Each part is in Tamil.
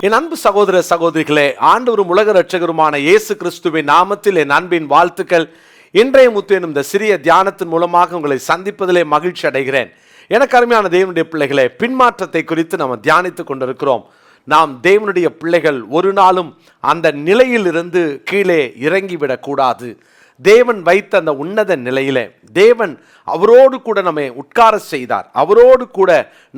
என் அன்பு சகோதர சகோதரிகளே, ஆண்டவரும் உலக இரட்சகருமான இயேசு கிறிஸ்துவின் நாமத்தில் என் அன்பின் வாழ்த்துக்கள். இன்றைய முத்து எனும் இந்த சிறிய தியானத்தின் மூலமாக உங்களை சந்திப்பதிலே மகிழ்ச்சி அடைகிறேன். எனக்கு அருமையான தேவனுடைய பிள்ளைகளே, பின்மாற்றத்தை குறித்து நாம் தியானித்துக் கொண்டிருக்கிறோம். நாம் தேவனுடைய பிள்ளைகள் ஒரு நாளும் அந்த நிலையிலிருந்து கீழே இறங்கிவிடக் கூடாது. தேவன் வைத்த அந்த உன்னத நிலையிலே தேவன் அவரோடு கூட நம்மை உட்கார செய்தார். அவரோடு கூட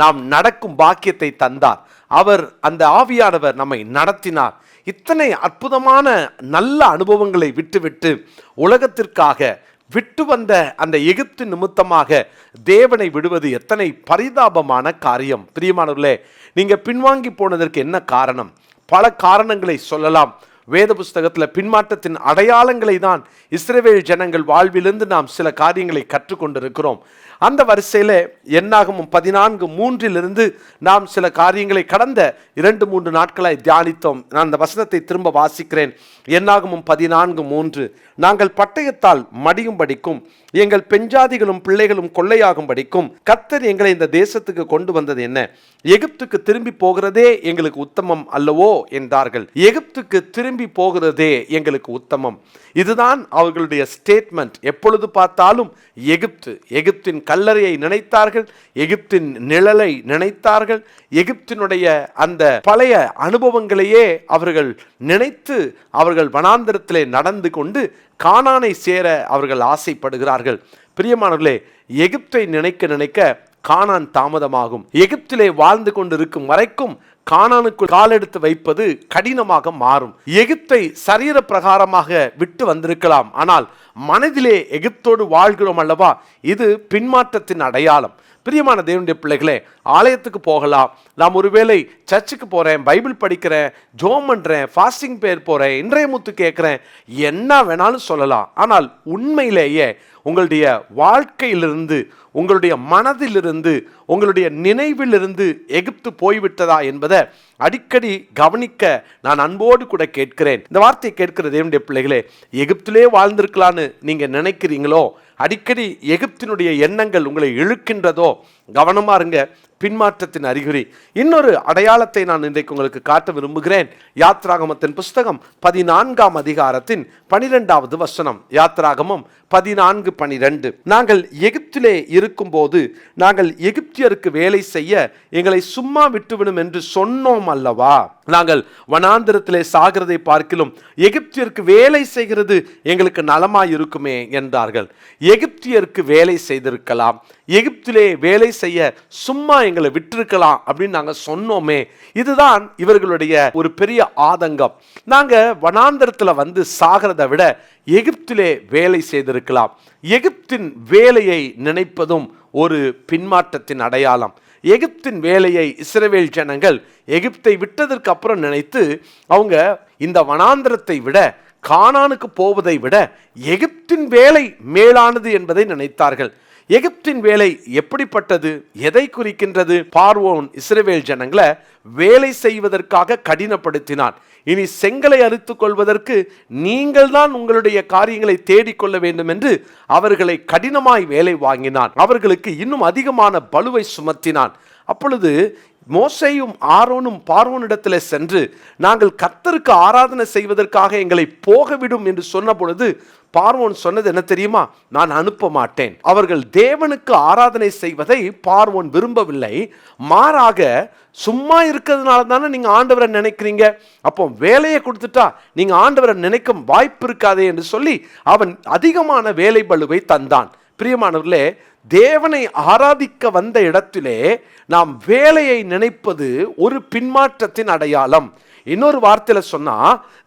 நாம் நடக்கும் பாக்கியத்தை தந்தார். அவர் அந்த ஆவியானவர் நம்மை நடத்தினார். இத்தனை அற்புதமான நல்ல அனுபவங்களை விட்டுவிட்டு உலகத்திற்காக விட்டு வந்த அந்த எகிப்து நிமித்தமாக தேவனை விடுவது எத்தனை பரிதாபமான காரியம். பிரியமானவர்களே, நீங்க பின்வாங்கி போனதற்கு என்ன காரணம்? பல காரணங்களை சொல்லலாம். வேத புஸ்தகத்தில் பின்மாற்றத்தின் அடையாளங்களை தான் இஸ்ரவேல் ஜனங்கள் வாழ்விலிருந்து நாம் சில காரியங்களை கற்றுக்கொண்டிருக்கிறோம். அந்த வரிசையில் என்னாகமம் 14:3 நாம் சில காரியங்களை கடந்த 2-3 நாட்களாய் தியானித்தோம். நான் அந்த வசனத்தை திரும்ப வாசிக்கிறேன். என்னாகமம் 14:3, நாங்கள் பட்டயத்தால் மடியும்படிக்கும் எங்கள் பெஞ்சாதிகளும் பிள்ளைகளும் கொள்ளையாகும்படிக்கும் கர்த்தர் எங்களை இந்த தேசத்துக்கு கொண்டு வந்தது என்ன? எகிப்துக்கு திரும்பி போகிறதே எங்களுக்கு உத்தமம் அல்லவோ என்றார்கள். எகிப்துக்கு திரும்பி போகிறதே எங்களுக்கு உத்தமம். இதுதான் அவர்களுடைய ஸ்டேட்மெண்ட். எப்பொழுது பார்த்தாலும் எகிப்தின் கல்லறையை நினைத்தார்கள், எகிப்தின் நிழலை நினைத்தார்கள், எகிப்தினுடைய அந்த பழைய அனுபவங்களையே அவர்கள் நினைத்து அவர்கள் வனாந்தரத்திலே நடந்து கொண்டு கானானை சேர அவர்கள் ஆசைப்படுகிறார்கள். பிரியமானவர்களே, எகிப்தை நினைக்க நினைக்க கானான் தாமதமாகும். எகிப்திலே வாழ்ந்து கொண்டிருக்கும் வரைக்கும் கானானுக்குள் காலெடுத்து வைப்பது கடினமாக மாறும். எகிப்தை சரீர பிரகாரமாக விட்டு வந்திருக்கலாம், ஆனால் மனதிலே எகிப்தோடு வாழ்கிறோம் அல்லவா? இது பின்மாற்றத்தின் அடையாளம். பிரியமான தேவனுடைய பிள்ளைகளே, ஆலயத்துக்கு போகலாம். நாம் ஒருவேளை சர்ச்சுக்கு போகிறேன், பைபிள் படிக்கிறேன், ஜோம் பண்ணுறேன், ஃபாஸ்டிங் பேர் போகிறேன், இன்றைய முத்து கேட்குறேன், என்ன வேணாலும் சொல்லலாம். ஆனால் உண்மையிலேயே உங்களுடைய வாழ்க்கையிலிருந்து, உங்களுடைய மனதிலிருந்து, உங்களுடைய நினைவிலிருந்து எகிப்து போய்விட்டதா என்பதை அடிக்கடி கவனிக்க நான் அன்போடு கூட கேட்கிறேன். இந்த வார்த்தையை கேட்கிற தேவனுடைய பிள்ளைகளே, எகிப்திலே வாழ்ந்திருக்கலான்னு நீங்க நினைக்கிறீங்களோ? அடிக்கடி எகிப்தினுடைய எண்ணங்கள் உங்களை இழுக்கின்றதோ? கவனமா இருங்க. பின்மாற்றத்தின் அறிகுறி. இன்னொரு அடையாளத்தை நான் இன்றைக்கு உங்களுக்கு காட்ட விரும்புகிறேன். யாத்ராகமத்தின் புஸ்தகம் 14ஆம் அதிகாரத்தின் 12வது வசனம். யாத்ராகமம் 14:12, நாங்கள் எகிப்திலே இருக்கும் போது நாங்கள் எகிப்தியருக்கு வேலை செய்ய எங்களை சும்மா விட்டுவிடும் என்று சொன்னோம் அல்லவா? நாங்கள் வனாந்திரத்திலே சாகிறதை பார்க்கிலும் எகிப்தியருக்கு வேலை செய்கிறது எங்களுக்கு நலமாய் இருக்குமே என்றார்கள். எகிப்தியருக்கு வேலை செய்திருக்கலாம், எகிப்திலே வேலை செய்ய சும்மா எங்களை விட்டிருக்கலாம் அப்படின்னு நாங்கள் சொன்னோமே. இதுதான் இவர்களுடைய ஒரு பெரிய ஆதங்கம். நாங்கள் வனாந்திரத்தில் வந்து சாகிறதை விட எகிப்திலே வேலை செய்திருக்கலாம். எகிப்தின் வேலையை நினைப்பதும் ஒரு பின்மாற்றத்தின் அடையாளம். எகிப்தின் வேலையை இஸ்ரவேல் ஜனங்கள் எகிப்தை விட்டதற்கு அப்புறம் நினைத்து அவங்க இந்த வனாந்திரத்தை விட, கானானுக்கு போவதை விட எகிப்தின் வேலை மேலானது என்பதை நினைத்தார்கள். எகிப்தின் வேலை எப்படிப்பட்டது? எதை குறிக்கின்றது? பார்வோன் இஸ்ரவேல் ஜனங்களை வேலை செய்வதற்காக கடினப்படுத்தினான். இனி செங்கலை அறுத்துக் கொள்வதற்கு நீங்கள் தான் உங்களுடைய காரியங்களை தேடிக்கொள்ள வேண்டும் என்று அவர்களை கடினமாய் வேலை வாங்கினான். அவர்களுக்கு இன்னும் அதிகமான பளுவை சுமத்தினான். அப்பொழுது மோசேயும் ஆரோனும் பார்வோனிடத்தில் சென்று நாங்கள் கர்த்தருக்கு ஆராதனை செய்வதற்காக எங்களை போகவிடும் என்று சொன்ன பொழுது பார்வோன் சொன்னது என்ன தெரியுமா? நான் அனுப்ப மாட்டேன். அவர்கள் தேவனுக்கு ஆராதனை செய்வதை பார்வோன் விரும்பவில்லை. மாறாக சும்மா இருக்கிறதுனால தானே நீங்க ஆண்டவரை நினைக்கிறீங்க, அப்போ வேலையை கொடுத்துட்டா நீங்க ஆண்டவரை நினைக்க வாய்ப்பு இருக்காதே என்று சொல்லி அவன் அதிகமான வேலை பளுவை தந்தான். பிரியமானவர்களே, தேவனை ஆராதிக்க வந்த இடத்திலே நாம் வேலையை நினைப்பது ஒரு பின்மாற்றத்தின் அடையாளம். இன்னொரு வார்த்தையில சொன்னா,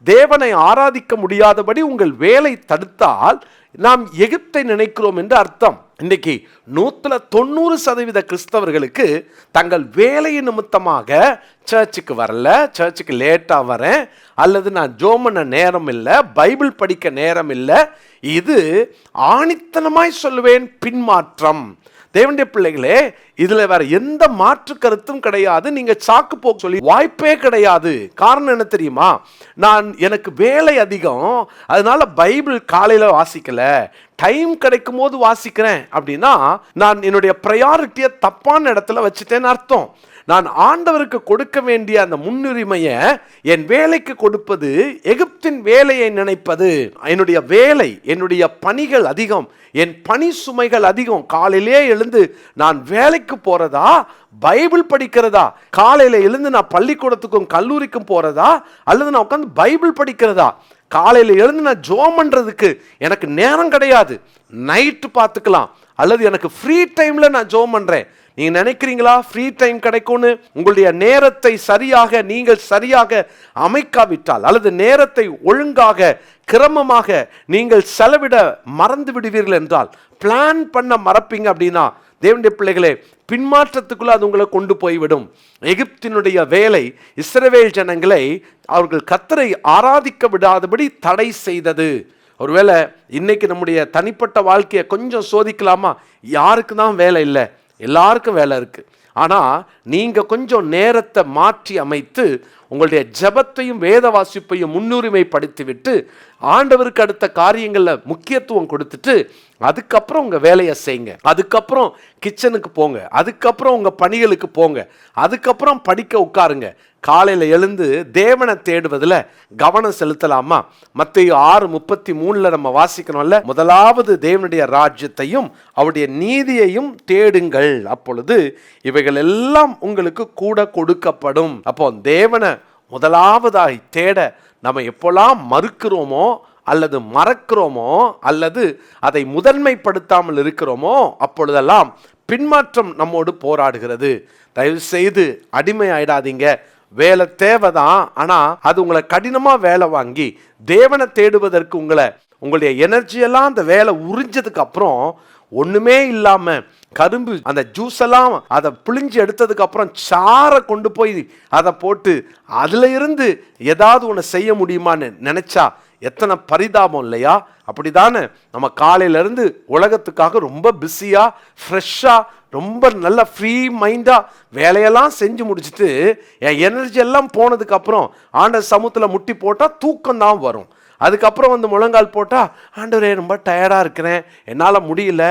தேவனை ஆராதிக்க முடியாதபடி உங்கள் வேலை தடுத்தால் நாம் எகிப்தை நினைக்கிறோம் என்று அர்த்தம். இன்னைக்கு 190% கிறிஸ்தவர்களுக்கு தங்கள் வேலையின் நிமித்தமாக சர்ச்சுக்கு வரல, சர்ச்சுக்கு லேட்டாக வரேன், அல்லது நான் ஜோம் பண்ண நேரம் இல்லை, பைபிள் படிக்க நேரம் இல்லை. இது ஆணித்தனமாய் சொல்லுவேன், பின்மாற்றம். தேவனுடைய பிள்ளைகளே, இதுல வேற எந்த மாற்று கருத்தும் கிடையாது. நீங்க சாக்கு போக்கு சொல்லி வாய்ப்பே கிடையாது. காரணம் என்ன தெரியுமா? எனக்கு வேலை அதிகம், அதனால பைபிள் காலையில வாசிக்கல, டைம் கிடைக்கும் போது வாசிக்கிறேன் அப்படின்னா நான் என்னுடைய ப்ரையாரிட்டியை தப்பான இடத்துல வச்சுட்டேன்னு அர்த்தம். நான் ஆண்டவருக்கு கொடுக்க வேண்டிய அந்த முன்னுரிமையை என் வேலைக்கு கொடுப்பது எகிப்தின் வேலையை நினைப்பது. என்னுடைய வேலை, என்னுடைய பணிகள் அதிகம், என் பணி சுமைகள் அதிகம். காலையிலே எழுந்து நான் வேலைக்கு போறதா, பைபிள் படிக்கிறதா? காலையில எழுந்து நான் பள்ளிக்கூடத்துக்கும் கல்லூரிக்கும் போறதா, அல்லது நான் உட்காந்து பைபிள் படிக்கிறதா? காலையில எழுந்து நான் ஜெபம் பண்றதுக்கு எனக்கு நேரம் கிடையாது, நைட்டு பார்த்துக்கலாம், அல்லது எனக்கு ஃப்ரீ டைம்ல நான் ஜெபம் பண்றேன். நீங்க நினைக்கிறீங்களா ஃப்ரீ டைம் கிடைக்கும்னு? உங்களுடைய நேரத்தை சரியாக நீங்கள் சரியாக அமைக்காவிட்டால், அல்லது நேரத்தை ஒழுங்காக கிரமமாக நீங்கள் செலவிட மறந்து விடுவீர்கள் என்றால், பிளான் பண்ண மறப்பீங்க அப்படின்னா, தேவனுடைய பிள்ளைகளே, பின்மாற்றத்துக்குள்ள அது உங்களை கொண்டு போய்விடும். எகிப்தினுடைய வேலை இஸ்ரவேல் ஜனங்களை அவர்கள் கர்த்தரை ஆராதிக்க விடாதபடி தடை செய்தது. ஒருவேளை இன்னைக்கு நம்முடைய தனிப்பட்ட வாழ்க்கையை கொஞ்சம் சோதிக்கலாமா? யாருக்கு தான் வேலை இல்லை? எல்லாருக்கும் வேலை இருக்கு. ஆனால் நீங்கள் கொஞ்சம் நேரத்தை மாற்றி அமைத்து உங்களுடைய ஜெபத்தையும் வேத வாசிப்பையும் முன்னுரிமைப்படுத்திவிட்டு ஆண்டவருக்கு அடுத்த காரியங்களில் முக்கியத்துவம் கொடுத்துட்டு அதுக்கப்புறம் உங்கள் வேலையை செய்யுங்க. அதுக்கப்புறம் கிச்சனுக்கு போங்க, அதுக்கப்புறம் உங்கள் பணிகளுக்கு போங்க, அதுக்கப்புறம் படிக்க உட்காருங்க. காலையில் எழுந்து தேவனை தேடுவதில் கவனம் செலுத்தலாமா? மத்தேயு 6:33 நம்ம வாசிக்கணும்ல, முதலாவது தேவனுடைய ராஜ்யத்தையும் அவருடைய நீதியையும் தேடுங்கள், அப்பொழுது இவைகள் எல்லாம் உங்களுக்கு கூட கொடுக்கப்படும். அப்போ தேவனை முதலாவதாய் தேட நம்ம எப்போல்லாம் மறுக்கிறோமோ அல்லது மறக்கிறோமோ அல்லது அதை முதன்மைப்படுத்தாமல் இருக்கிறோமோ அப்பொழுதெல்லாம் பின்மாற்றம் நம்மோடு போராடுகிறது. தயவு செய்து அடிமை ஆயிடாதீங்க. வேலை தேவைதான், ஆனால் அது உங்களை கடினமாக வேலை வாங்கி தேவனை தேடுவதற்கு உங்களுடைய எனர்ஜியெல்லாம் அந்த வேலை உறிஞ்சதுக்கு அப்புறம் ஒன்றுமே இல்லாமல் கரும்பு அந்த ஜூஸ் எல்லாம் அதை பிழிஞ்சு எடுத்ததுக்கு அப்புறம் சாரை கொண்டு போய் அதை போட்டு அதில் இருந்து ஏதாவது ஒன்று செய்ய முடியுமான்னு நினச்சா எத்தனை பரிதாபம் இல்லையா? அப்படிதானே நம்ம காலையிலேருந்து உலகத்துக்காக ரொம்ப பிஸியாக ஃப்ரெஷ்ஷாக ரொம்ப நல்ல ஃப்ரீ மைண்டாக வேலையெல்லாம் செஞ்சு முடிச்சுட்டு என் எனர்ஜி எல்லாம் போனதுக்கப்புறம் ஆண்டவர் சமூகத்தில் முட்டி போட்டால் தூக்கம் தான் வரும். அதுக்கப்புறம் வந்து முழங்கால் போட்டால், ஆண்டவரே ரொம்ப டயர்டாக இருக்கிறேன், என்னால் முடியல,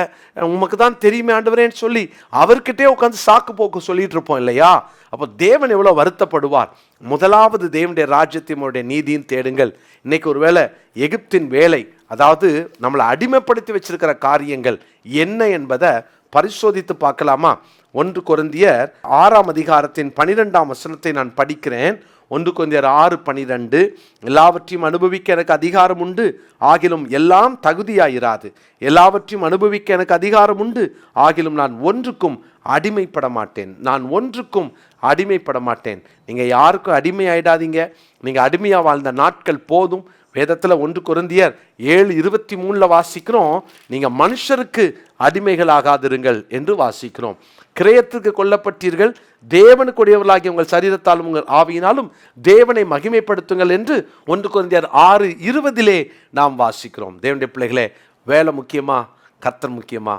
உமக்கு தான் தெரியுமே ஆண்டவரேன்னு சொல்லி அவர்கிட்டே உட்காந்து சாக்கு போக்கு சொல்லிட்டு இருப்போம் இல்லையா? அப்போ தேவன் எவ்வளோ வருத்தப்படுவார். முதலாவது தேவனுடைய ராஜ்யத்தையும் அவருடைய நீதியும் தேடுங்கள். இன்னைக்கு ஒருவேளை எகிப்தின் வேலை, அதாவது நம்மளை அடிமைப்படுத்தி வச்சிருக்கிற காரியங்கள் என்ன என்பதை பரிசோதித்து பார்க்கலாமா? 1 கொரிந்தியர் 6:12 நான் படிக்கிறேன். 1 கொரிந்தியர் 6:12 எல்லாவற்றையும் அனுபவிக்க எனக்கு அதிகாரம் உண்டு, ஆகிலும் எல்லாம் தகுதியாயிராது. எல்லாவற்றையும் அனுபவிக்க எனக்கு அதிகாரம் உண்டு, ஆகிலும் நான் ஒன்றுக்கும் அடிமைப்பட மாட்டேன். நான் ஒன்றுக்கும் அடிமைப்பட மாட்டேன். நீங்கள் யாருக்கும் அடிமை ஆயிடாதீங்க. நீங்கள் அடிமையாக வாழ்ந்த நாட்கள் போதும். வேதத்தில் 1 கொரிந்தியர் 7:23 வாசிக்கிறோம், நீங்கள் மனுஷருக்கு அடிமைகளாகாதிருங்கள் என்று வாசிக்கிறோம். கிரயத்திற்கு கொல்லப்பட்டீர்கள், தேவனுக்குரியவர்களாகிய உங்கள் சரீரத்தாலும் உங்கள் ஆவியினாலும் தேவனை மகிமைப்படுத்துங்கள் என்று 1 கொரிந்தியர் 6:20 நாம் வாசிக்கிறோம். தேவனுடைய பிள்ளைகளே, வேலை முக்கியமா, கர்த்தர் முக்கியமா?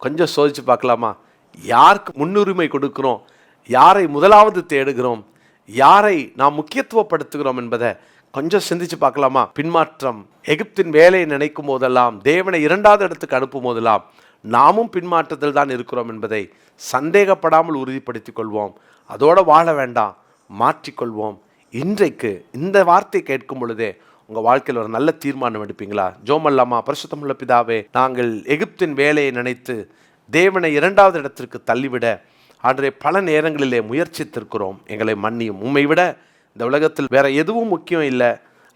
கொஞ்சம் சோதிச்சு பார்க்கலாமா? யாருக்கு முன்னுரிமை கொடுக்கிறோம், யாரை முதலாவது தேடுகிறோம், யாரை நாம் முக்கியத்துவப்படுத்துகிறோம் என்பதை கொஞ்சம் சிந்திச்சு பார்க்கலாமா? பின்மாற்றம், எகிப்தின் வேலையை நினைக்கும் போதெல்லாம், தேவனை 2வது இடத்துக்கு அனுப்பும் போதெல்லாம் நாமும் பின்மாற்றத்தில் தான் இருக்கிறோம் என்பதை சந்தேகப்படாமல் உறுதிப்படுத்திக் கொள்வோம். அதோடு வாழ வேண்டாம், மாற்றிக்கொள்வோம். இன்றைக்கு இந்த வார்த்தை கேட்கும் பொழுதே உங்கள் வாழ்க்கையில் ஒரு நல்ல தீர்மானம் எடுப்பீங்களா? ஜோமல்லாமா? பரிசுத்தமுள்ள பிதாவே, நாங்கள் எகிப்தின் வேலையை நினைத்து தேவனை 2வது இடத்திற்கு தள்ளிவிட ஆண்டவரே பல நேரங்களிலே முயற்சித்திருக்கிறோம். எங்களை மன்னியும். உம்மை விட இந்த உலகத்தில் வேற எதுவும் முக்கியம் இல்லை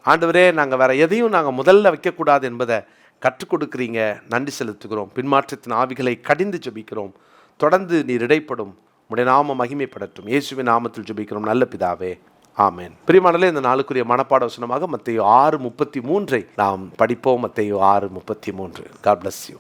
ஆண்டவரே, நாங்கள் வேற எதையும் நாங்கள் முதல்ல வைக்கக்கூடாது என்பதை கற்றுக் கொடுக்குறீங்க. நன்றி செலுத்துகிறோம். பின்மாற்றத்தின் ஆவிகளை கடிந்து ஜெபிக்கிறோம். தொடர்ந்து நீர் இடைப்படும். உம்முடைய நாமம் மகிமைப்படட்டும். இயேசுவின் நாமத்தில் ஜெபிக்கிறோம் நல்ல பிதாவே, ஆமென். பிரியமானவர்களே, இந்த நாளுக்குரிய மனப்பாட வசனமாக மத்தேயு 6:33 நாம் படிப்போம். மத்தேயு 6:33. God bless you.